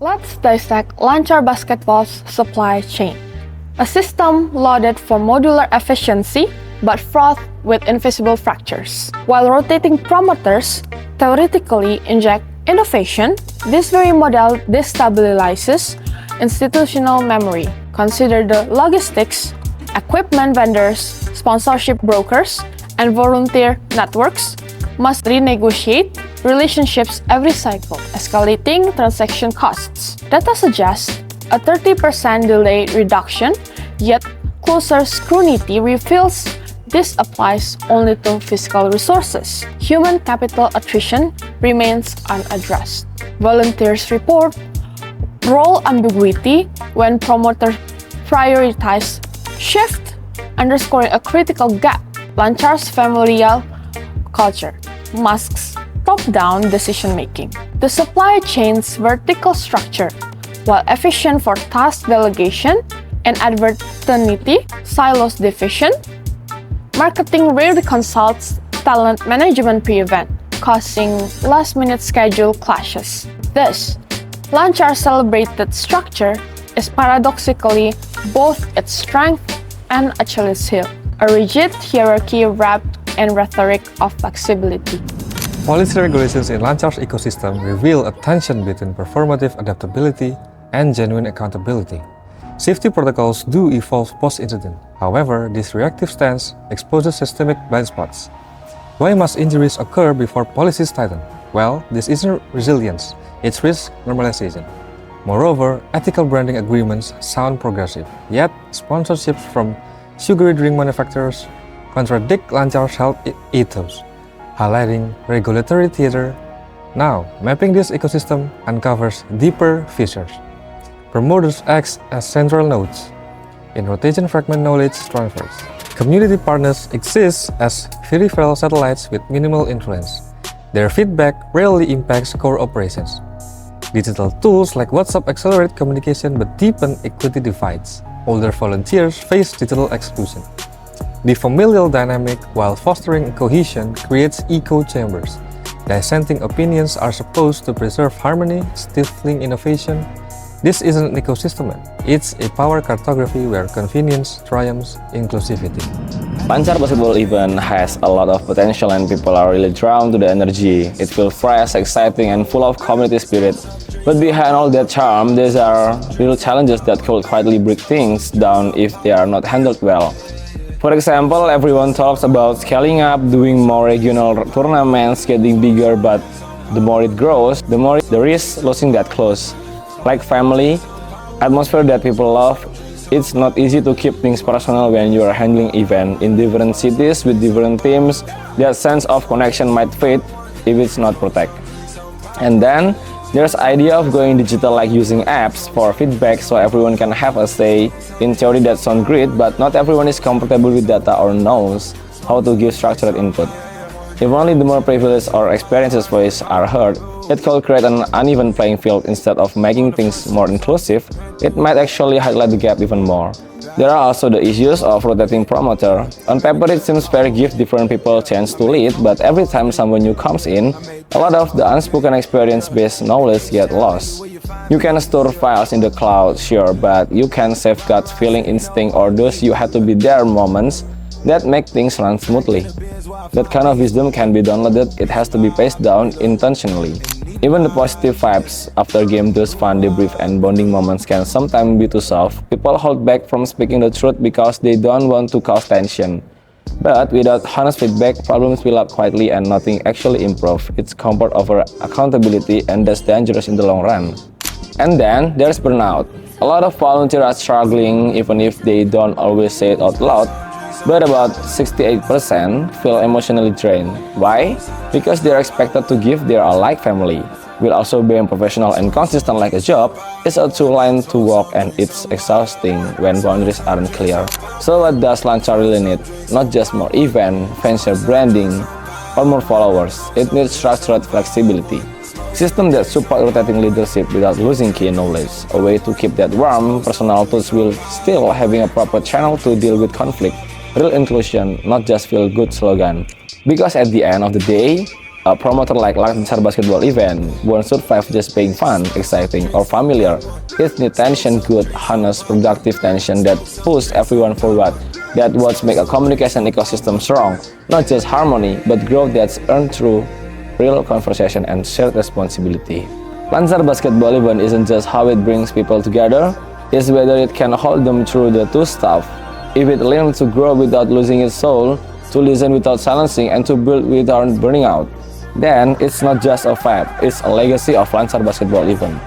Let's dissect Lancar Basketball's supply chain. A system lauded for modular efficiency, but fraught with invisible fractures. While rotating promoters theoretically inject innovation, this very model destabilizes institutional memory. Consider the logistics, equipment vendors, sponsorship brokers, and volunteer networks must renegotiate relationships every cycle, escalating transaction costs. Data suggests a 30% delay reduction, yet closer scrutiny reveals this applies only to physical resources. Human capital attrition remains unaddressed. Volunteers report role ambiguity when promoters prioritize shift, underscoring a critical gap. Lancar's familial culture masks top-down decision-making. The supply chain's vertical structure, while efficient for task delegation and advertenity, silos division. Marketing rarely consults talent management pre-event, causing last-minute schedule clashes. This Lancar's celebrated structure is paradoxically both its strength and Achilles heel, a rigid hierarchy wrapped in rhetoric of flexibility. Policy regulations in Lancar's ecosystem reveal a tension between performative adaptability and genuine accountability. Safety protocols do evolve post-incident. However, this reactive stance exposes systemic blind spots. Why must injuries occur before policies tighten? Well, this isn't resilience, it's risk normalization. Moreover, ethical branding agreements sound progressive, yet sponsorships from sugary drink manufacturers contradict Lancar's health ethos, highlighting regulatory theater. Now, mapping this ecosystem uncovers deeper fissures. Promoters act as central nodes in rotation fragment knowledge transfers. Community partners exist as peripheral satellites with minimal influence. Their feedback rarely impacts core operations. Digital tools like WhatsApp accelerate communication but deepen equity divides. Older volunteers face digital exclusion. The familial dynamic, while fostering cohesion, creates echo chambers. Dissenting opinions are supposed to preserve harmony, stifling innovation. This isn't an ecosystem, it's a power cartography where convenience triumphs inclusivity. Lancar Basketball Event has a lot of potential and people are really drawn to the energy. It feels fresh, exciting, and full of community spirit. But behind all that charm, there are real challenges that could quietly break things down if they are not handled well. For example, everyone talks about scaling up, doing more regional tournaments, getting bigger, but the more it grows, the more the risk losing that close. Like family, atmosphere that people love, it's not easy to keep things personal when you are handling events in different cities with different teams. That sense of connection might fade if it's not protected. And then there's idea of going digital, like using apps for feedback so everyone can have a say. In theory that sounds great, but not everyone is comfortable with data or knows how to give structured input. If only the more privileged or experienced voices are heard, it could create an uneven playing field. Instead of making things more inclusive, it might actually highlight the gap even more. There are also the issues of rotating promoter. On paper, it seems fair to give different people a chance to lead, but every time someone new comes in, a lot of the unspoken experience-based knowledge get lost. You can store files in the cloud, sure, but you can safeguard feeling instinct or those you had to be there moments that make things run smoothly. That kind of wisdom can be downloaded, it has to be passed down intentionally. Even the positive vibes after game, those fun debrief and bonding moments can sometimes be too soft. People hold back from speaking the truth because they don't want to cause tension. But without honest feedback, problems build up quietly and nothing actually improves. It's comfort over accountability, and that's dangerous in the long run. And then there's burnout. A lot of volunteers are struggling even if they don't always say it out loud. But about 68% feel emotionally drained. Why? Because they are expected to give their all like family. While also being professional and consistent like a job, it's a two line to walk and it's exhausting when boundaries aren't clear. So what does Lancar really need? Not just more event, fancier branding, or more followers. It needs structured flexibility. System that support rotating leadership without losing key knowledge. A way to keep that warm, personal tools while still having a proper channel to deal with conflict. Real inclusion, not just feel-good slogan. Because at the end of the day, A promoter like Lancar Basketball Event won't survive just being fun, exciting, or familiar. It needs tension, good, honest, productive tension that pushes everyone forward. That's what makes a communication ecosystem strong. Not just harmony, but growth that's earned through real conversation and shared responsibility. Lancar Basketball Event isn't just how it brings people together, it's whether it can hold them through the two stuff. If it learns to grow without losing its soul, to listen without silencing, and to build without burning out, then it's not just a fad, it's a legacy of Lancar Basketball Event.